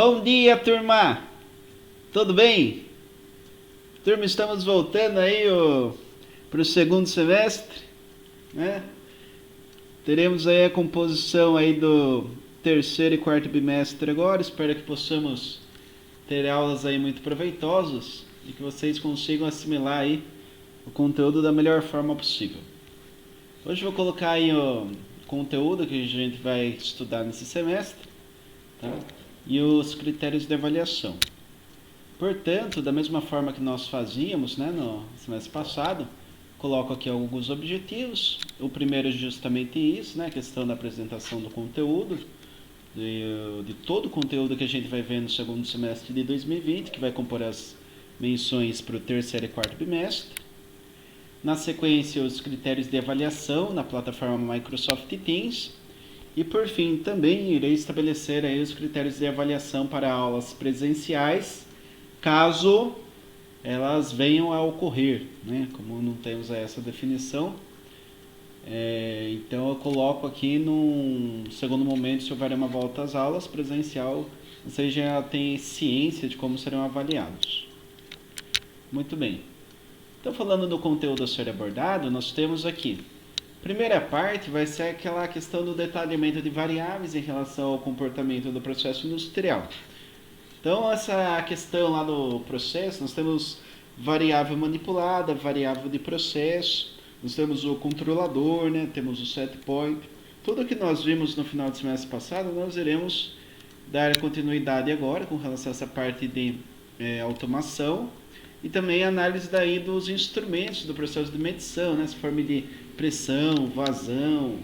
Bom dia, turma! Tudo bem? Turma, estamos voltando aí para o segundo semestre, né? Teremos aí a composição aí do terceiro e quarto bimestre agora. Espero que possamos ter aulas aí muito proveitosas e que vocês consigam assimilar aí o conteúdo da melhor forma possível. Hoje eu vou colocar aí o conteúdo que a gente vai estudar nesse semestre, tá? E os critérios de avaliação. Portanto, da mesma forma que nós fazíamos, né, no semestre passado, coloco aqui alguns objetivos. O primeiro é justamente isso, né, a questão da apresentação do conteúdo, de todo o conteúdo que a gente vai ver no segundo semestre de 2020, que vai compor as menções para o terceiro e quarto bimestre. Na sequência, os critérios de avaliação na plataforma Microsoft Teams. E por fim, também irei estabelecer aí os critérios de avaliação para aulas presenciais, caso elas venham a ocorrer, né? Como não temos essa definição, então eu coloco aqui num segundo momento, se houver uma volta às aulas presencial, vocês já têm ciência de como serão avaliados. Muito bem. Então, falando do conteúdo a ser abordado, nós temos aqui. Primeira parte vai ser aquela questão do detalhamento de variáveis em relação ao comportamento do processo industrial. Então, essa questão lá do processo, nós temos variável manipulada, variável de processo, nós temos o controlador, né? Temos o set point. Tudo que nós vimos no final do semestre passado, nós iremos dar continuidade agora com relação a essa parte de automação e também análise daí dos instrumentos do processo de medição, né? Essa forma de pressão, vazão,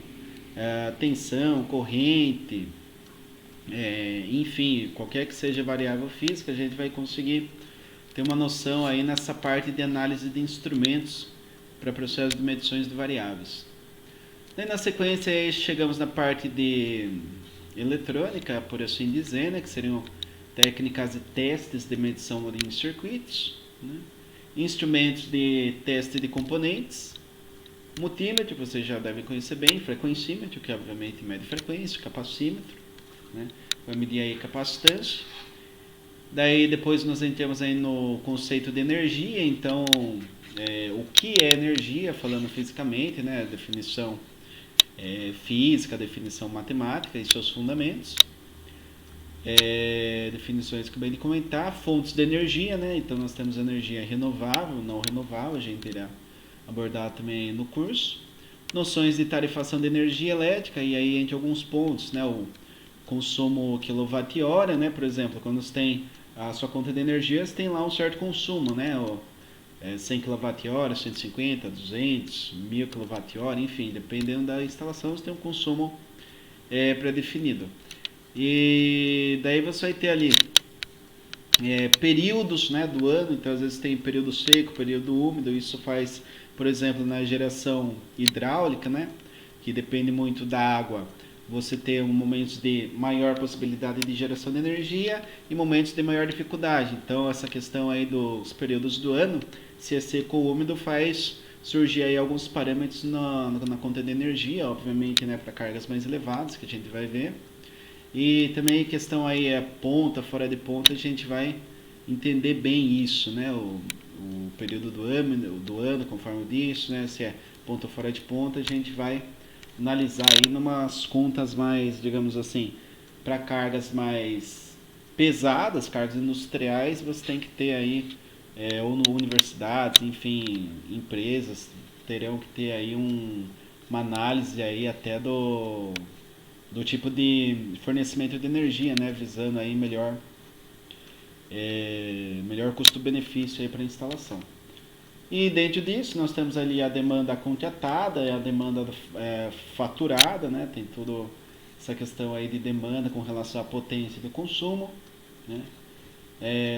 tensão, corrente, enfim, qualquer que seja a variável física, a gente vai conseguir ter uma noção aí nessa parte de análise de instrumentos para processo de medições de variáveis. Daí na sequência aí chegamos na parte de eletrônica, por assim dizer, né, que seriam técnicas e testes de medição em circuitos, né? Instrumentos de teste de componentes, multímetro, vocês já devem conhecer bem, frequencímetro, que obviamente mede frequência, capacímetro, né? Vai medir aí capacitância. Daí depois nós entramos aí no conceito de energia, então o que é energia, falando fisicamente, né? A definição física, a definição matemática e seus fundamentos. Definições que eu acabei de comentar, fontes de energia, né? Então nós temos energia renovável, não renovável, a gente irá abordar também no curso. Noções de tarifação de energia elétrica, e aí entre alguns pontos, né? O consumo quilowatt-hora, né? Por exemplo, quando você tem a sua conta de energia, você tem lá um certo consumo, né? 100 kWh, 150, 200, 1000 kWh, enfim, dependendo da instalação, você tem um consumo pré-definido. E daí você vai ter ali períodos, né, do ano, então às vezes tem período seco, período úmido, isso faz, por exemplo, na geração hidráulica, né, que depende muito da água, você ter momentos de maior possibilidade de geração de energia e momentos de maior dificuldade. Então essa questão aí dos períodos do ano, se é seco ou úmido, faz surgir aí alguns parâmetros na conta de energia, obviamente, né, para cargas mais elevadas, que a gente vai ver. E também a questão aí ponta, fora de ponta, a gente vai entender bem isso, né? O período do ano, conforme eu disse, né? Se é ponta ou fora de ponta, a gente vai analisar aí numas contas mais, digamos assim, para cargas mais pesadas, cargas industriais, você tem que ter aí, ou no universidades, enfim, empresas, terão que ter aí uma análise aí até do tipo de fornecimento de energia, né, visando aí melhor custo-benefício aí para a instalação. E dentro disso nós temos ali a demanda contratada, a demanda faturada, né, tem toda essa questão aí de demanda com relação à potência do consumo, né.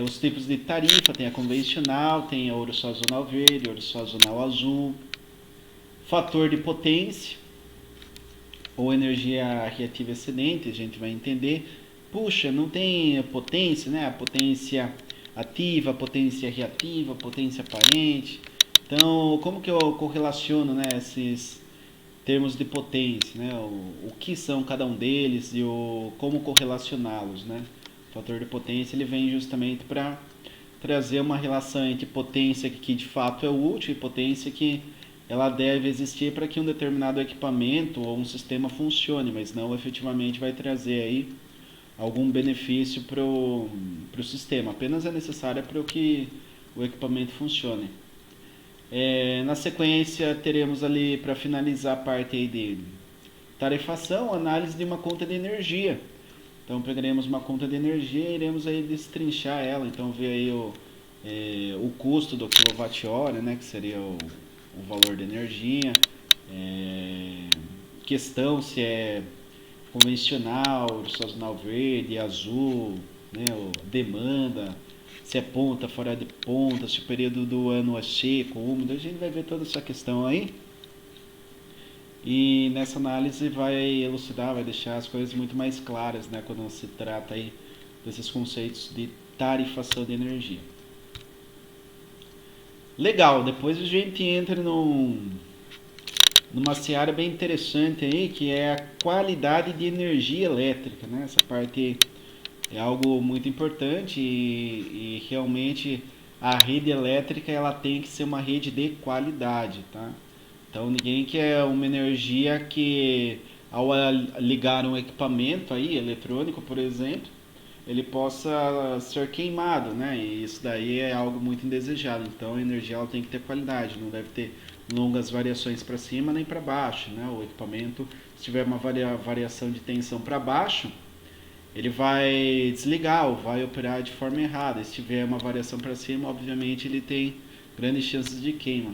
Os tipos de tarifa, tem a convencional, tem a ouro sazonal verde, ouro sazonal azul, fator de potência, ou energia reativa excedente, a gente vai entender, puxa, não tem potência, né? A potência ativa, potência reativa, potência aparente. Então, como que eu correlaciono, né, esses termos de potência, né? O que são cada um deles e como correlacioná-los, né? O fator de potência ele vem justamente para trazer uma relação entre potência que de fato é útil e potência que ela deve existir para que um determinado equipamento ou um sistema funcione, mas não efetivamente vai trazer aí algum benefício para o sistema. Apenas é necessária para que o equipamento funcione. Na sequência teremos ali para finalizar a parte aí de tarifação, análise de uma conta de energia. Então pegaremos uma conta de energia e iremos aí destrinchar ela, então ver aí o custo do quilowatt-hora, né, que seria o valor da energia, questão se é convencional, sazonal verde, azul, né, demanda, se é ponta, fora de ponta, se o período do ano é seco, úmido, a gente vai ver toda essa questão aí. E nessa análise vai elucidar, vai deixar as coisas muito mais claras, né, quando se trata aí desses conceitos de tarifação de energia. Legal, depois a gente entra numa seara bem interessante aí, que é a qualidade de energia elétrica, né? Essa parte é algo muito importante e realmente a rede elétrica ela tem que ser uma rede de qualidade, tá? Então ninguém quer uma energia que ao ligar um equipamento aí, eletrônico, por exemplo, ele possa ser queimado, né? E isso daí é algo muito indesejado. Então a energia ela tem que ter qualidade, não deve ter longas variações para cima nem para baixo, né? O equipamento, se tiver uma variação de tensão para baixo, ele vai desligar ou vai operar de forma errada. Se tiver uma variação para cima, obviamente ele tem grandes chances de queima.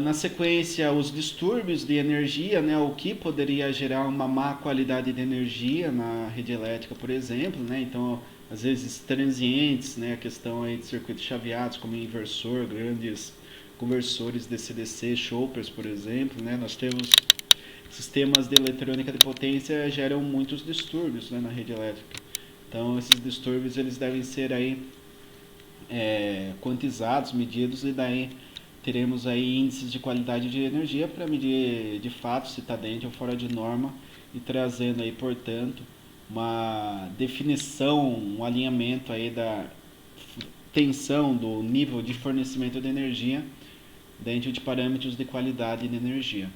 Na sequência, os distúrbios de energia, né, o que poderia gerar uma má qualidade de energia na rede elétrica, por exemplo, né, então às vezes transientes, né, a questão aí de circuitos chaveados como inversor, grandes conversores DC-DC, choppers, por exemplo, né, nós temos sistemas de eletrônica de potência geram muitos distúrbios, né, na rede elétrica. Então esses distúrbios eles devem ser aí quantizados, medidos e daí teremos aí índices de qualidade de energia para medir de fato se está dentro ou fora de norma e trazendo aí, portanto, uma definição, um alinhamento aí da tensão do nível de fornecimento de energia dentro de parâmetros de qualidade de energia.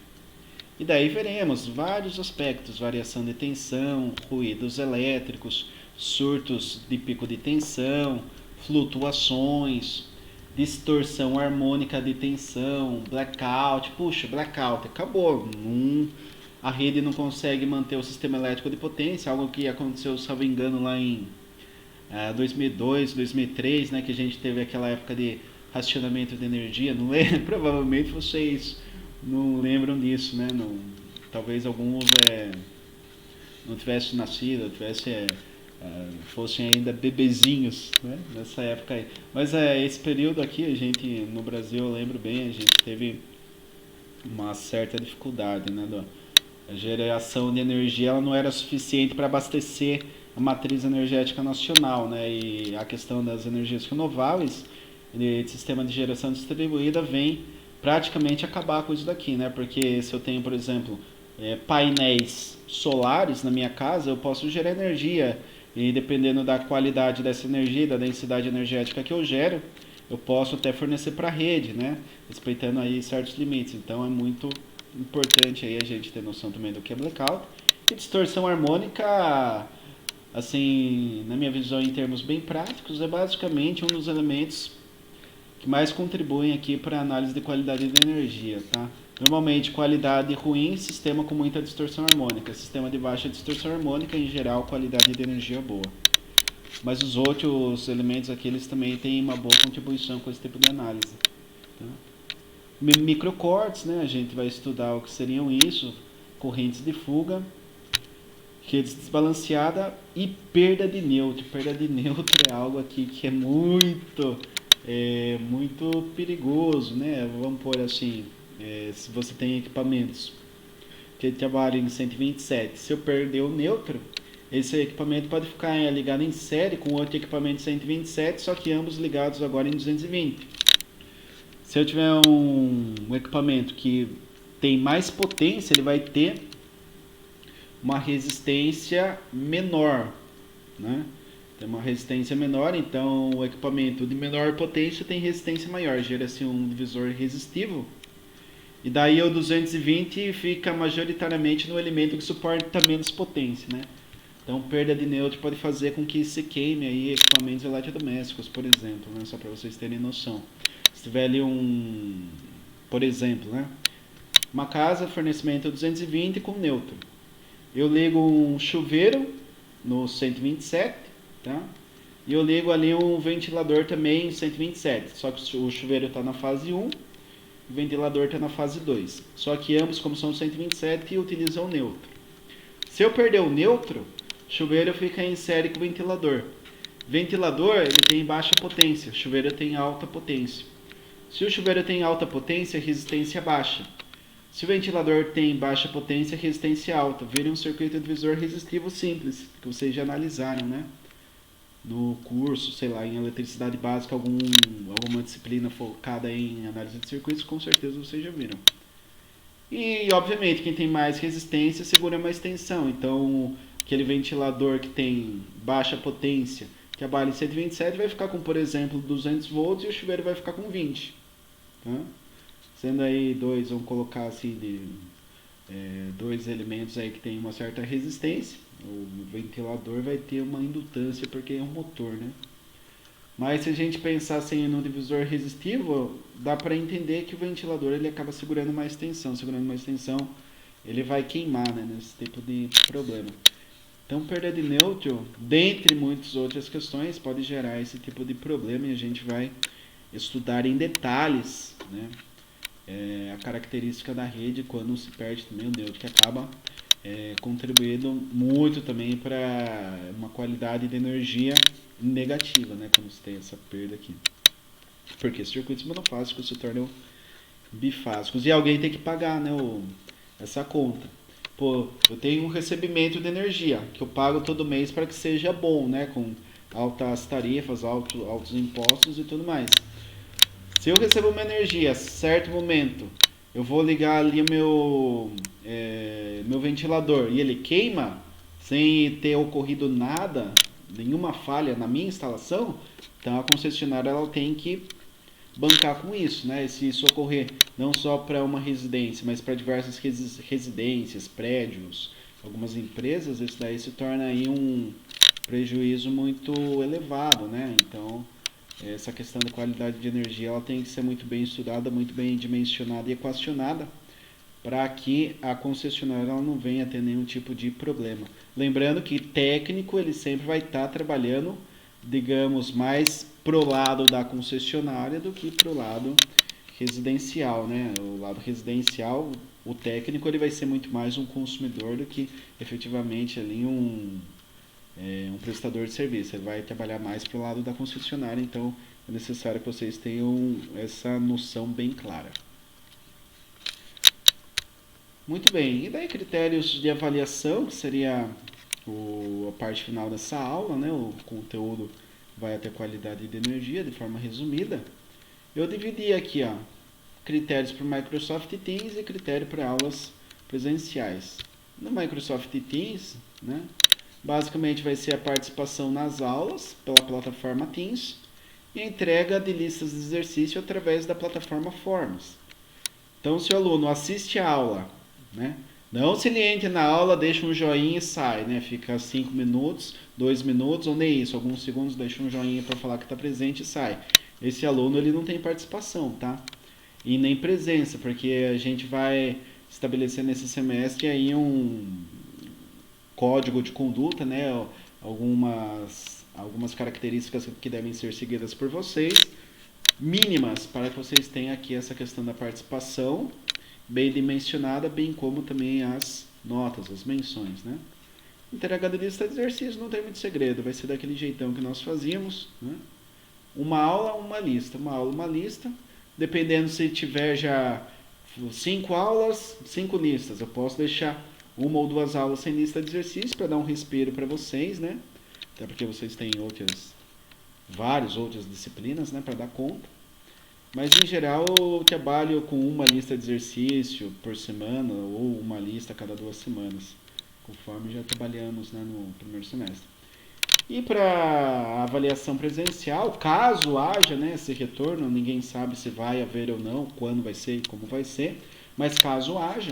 E daí veremos vários aspectos, variação de tensão, ruídos elétricos, surtos de pico de tensão, flutuações, distorção harmônica de tensão, blackout. Puxa, blackout, acabou. A rede não consegue manter o sistema elétrico de potência, algo que aconteceu, salvo engano, lá em 2002, 2003, né, que a gente teve aquela época de racionamento de energia. Não lembro, provavelmente vocês não lembram disso, né? Não, talvez alguns não tivessem nascido, fossem ainda bebezinhos, né, nessa época aí. Mas esse período aqui, a gente, no Brasil, eu lembro bem, a gente teve uma certa dificuldade, né, a geração de energia ela não era suficiente para abastecer a matriz energética nacional, né, e a questão das energias renováveis, o sistema de geração distribuída vem praticamente acabar com isso daqui, né, porque se eu tenho, por exemplo, painéis solares na minha casa, eu posso gerar energia e dependendo da qualidade dessa energia, da densidade energética que eu gero, eu posso até fornecer para a rede, né? Respeitando aí certos limites. Então é muito importante aí a gente ter noção também do que é blackout. E distorção harmônica, assim, na minha visão em termos bem práticos, é basicamente um dos elementos que mais contribuem aqui para a análise de qualidade de energia, tá? Normalmente, qualidade ruim, sistema com muita distorção harmônica. Sistema de baixa distorção harmônica, em geral, qualidade de energia boa. Mas os outros elementos aqui, eles também têm uma boa contribuição com esse tipo de análise. Tá? Microcortes, né? A gente vai estudar o que seriam isso. Correntes de fuga, rede desbalanceada e perda de neutro. Perda de neutro é algo aqui que é muito perigoso, né? Vamos pôr assim... se você tem equipamentos que trabalham em 127, se eu perder o neutro, esse equipamento pode ficar ligado em série com outro equipamento 127, só que ambos ligados agora em 220. Se eu tiver um equipamento que tem mais potência, ele vai ter uma resistência menor, né? Tem uma resistência menor, então o equipamento de menor potência tem resistência maior, gera-se um divisor resistivo. E daí o 220 fica majoritariamente no elemento que suporta menos potência, né? Então perda de nêutron pode fazer com que se queime aí equipamentos eletrodomésticos, por exemplo, né? Só para vocês terem noção. Se tiver ali por exemplo, né? Uma casa, fornecimento 220 com nêutron. Eu ligo um chuveiro no 127, tá? E eu ligo ali um ventilador também em 127, só que o chuveiro está na fase 1, o ventilador está na fase 2. Só que ambos, como são 127, utilizam o neutro. Se eu perder o neutro, o chuveiro fica em série com o ventilador. Ventilador ele tem baixa potência, o chuveiro tem alta potência. Se o chuveiro tem alta potência, resistência baixa. Se o ventilador tem baixa potência, resistência alta. Vira um circuito divisor resistivo simples, que vocês já analisaram, né? No curso, sei lá, em eletricidade básica, alguma disciplina focada em análise de circuitos, com certeza vocês já viram. E, obviamente, quem tem mais resistência segura mais tensão. Então, aquele ventilador que tem baixa potência, que trabalha em 127, vai ficar com, por exemplo, 200 volts e o chuveiro vai ficar com 20. Tá? Sendo aí vamos colocar assim, dois elementos aí que tem uma certa resistência. O ventilador vai ter uma indutância porque é um motor, né? Mas se a gente pensar assim no divisor resistivo, dá para entender que o ventilador ele acaba segurando mais tensão. Segurando mais tensão, ele vai queimar, né, nesse tipo de problema. Então, perda de nêutron, dentre muitas outras questões, pode gerar esse tipo de problema e a gente vai estudar em detalhes, né, a característica da rede quando se perde também o nêutron, que acaba contribuindo muito também para uma qualidade de energia negativa, né, quando você tem essa perda aqui. Porque circuitos monofásicos se tornam bifásicos e alguém tem que pagar, né, essa conta. Pô, eu tenho um recebimento de energia que eu pago todo mês para que seja bom, né, com altas tarifas, altos impostos e tudo mais. Se eu recebo uma energia, certo momento, eu vou ligar ali meu ventilador e ele queima, sem ter ocorrido nada, nenhuma falha na minha instalação, então a concessionária ela tem que bancar com isso, né? Se isso ocorrer não só para uma residência, mas para diversas residências, prédios, algumas empresas, isso daí se torna aí um prejuízo muito elevado, né? Então, essa questão da qualidade de energia ela tem que ser muito bem estudada, muito bem dimensionada e equacionada para que a concessionária ela não venha a ter nenhum tipo de problema. Lembrando que técnico ele sempre vai estar trabalhando, digamos, mais pro lado da concessionária do que pro lado residencial, né? O lado residencial, o técnico ele vai ser muito mais um consumidor do que efetivamente ali um prestador de serviço. Ele vai trabalhar mais pro lado da concessionária, então é necessário que vocês tenham essa noção bem clara. Muito bem, e daí critérios de avaliação, que seria a parte final dessa aula, né? O conteúdo vai até qualidade de energia, de forma resumida. Eu dividi aqui, ó, critérios para o Microsoft Teams e critério para aulas presenciais. No Microsoft Teams, né, basicamente vai ser a participação nas aulas pela plataforma Teams e a entrega de listas de exercício através da plataforma Forms. Então, se o aluno assiste a aula, né, não se ele entra na aula, deixa um joinha e sai, né? Fica 5 minutos, 2 minutos, ou nem isso, alguns segundos, deixa um joinha para falar que está presente e sai. Esse aluno ele não tem participação, tá? E nem presença, porque a gente vai estabelecer nesse semestre aí um código de conduta, né? Algumas características que devem ser seguidas por vocês, mínimas, para que vocês tenham aqui essa questão da participação bem dimensionada, bem como também as notas, as menções, né? Entrega de lista de exercícios não tem muito segredo, vai ser daquele jeitão que nós fazíamos, né? Uma aula, uma lista, uma aula, uma lista, dependendo se tiver já 5 aulas, 5 listas, eu posso deixar uma ou 2 aulas sem lista de exercícios para dar um respiro para vocês, né? Até porque vocês têm várias outras disciplinas, né, para dar conta. Mas em geral eu trabalho com uma lista de exercício por semana ou uma lista a cada 2 semanas, conforme já trabalhamos, né, no primeiro semestre. E para avaliação presencial, caso haja, né, esse retorno, ninguém sabe se vai haver ou não, quando vai ser e como vai ser, mas caso haja,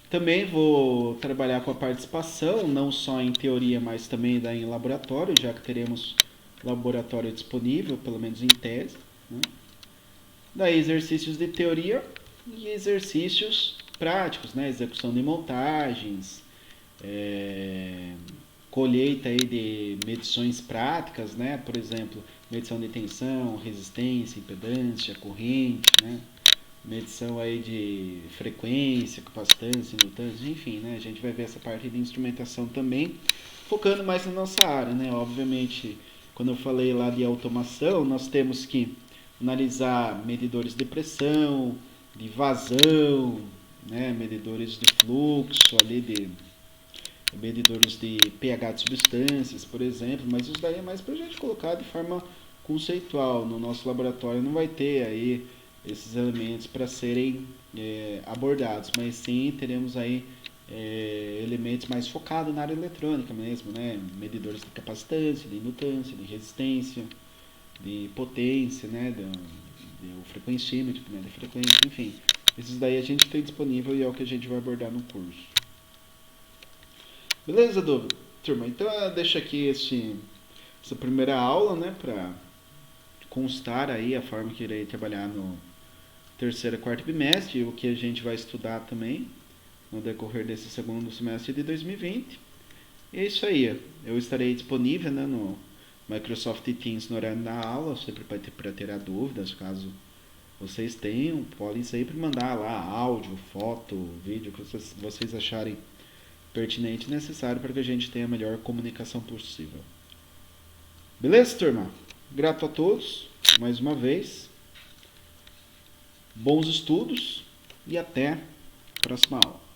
também vou trabalhar com a participação, não só em teoria, mas também em laboratório, já que teremos laboratório disponível, pelo menos em tese. Né? Daí exercícios de teoria e exercícios práticos, né? Execução de montagens, colheita aí de medições práticas, né? Por exemplo, medição de tensão, resistência, impedância, corrente, né? Medição aí de frequência, capacitância, indutância, enfim, né? A gente vai ver essa parte de instrumentação também, focando mais na nossa área, né? Obviamente, quando eu falei lá de automação, nós temos que analisar medidores de pressão, de vazão, né? Medidores de fluxo, ali de medidores de pH de substâncias, por exemplo, mas isso daí é mais para a gente colocar de forma conceitual. No nosso laboratório não vai ter aí esses elementos para serem abordados, mas sim teremos aí elementos mais focados na área eletrônica mesmo, né? Medidores de capacitância, de indutância, de resistência, de potência, né? Do frequencímetro, né? De frequência, enfim. Esses daí a gente tem disponível e é o que a gente vai abordar no curso. Beleza, turma? Então eu deixo aqui essa primeira aula, né? Para constar aí a forma que irei trabalhar no terceiro e quarto bimestre, o que a gente vai estudar também no decorrer desse segundo semestre de 2020. E é isso aí. Eu estarei disponível, né, no Microsoft Teams no horário da aula, sempre para tirar dúvidas, caso vocês tenham. Podem sempre mandar lá áudio, foto, vídeo, que vocês acharem pertinente e necessário para que a gente tenha a melhor comunicação possível. Beleza, turma? Grato a todos, mais uma vez. Bons estudos e até a próxima aula.